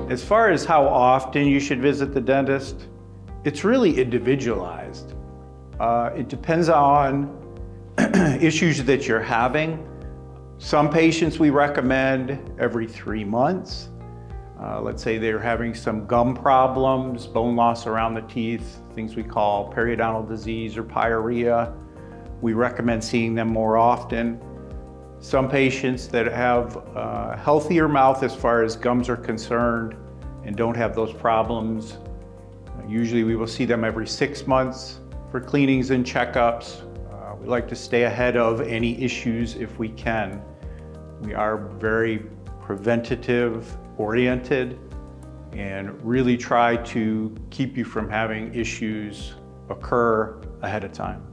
As far as how often you should visit the dentist, it's really individualized. It depends on issues that you're having. Some patients we recommend every 3 months. Let's say they're having some gum problems, bone loss around the teeth, things we call periodontal disease or pyorrhea. We recommend seeing them more often. Some patients that have a healthier mouth as far as gums are concerned and don't have those problems, usually we will see them every 6 months for cleanings and checkups. We like to stay ahead of any issues if we can. We are very preventative-oriented and really try to keep you from having issues occur ahead of time.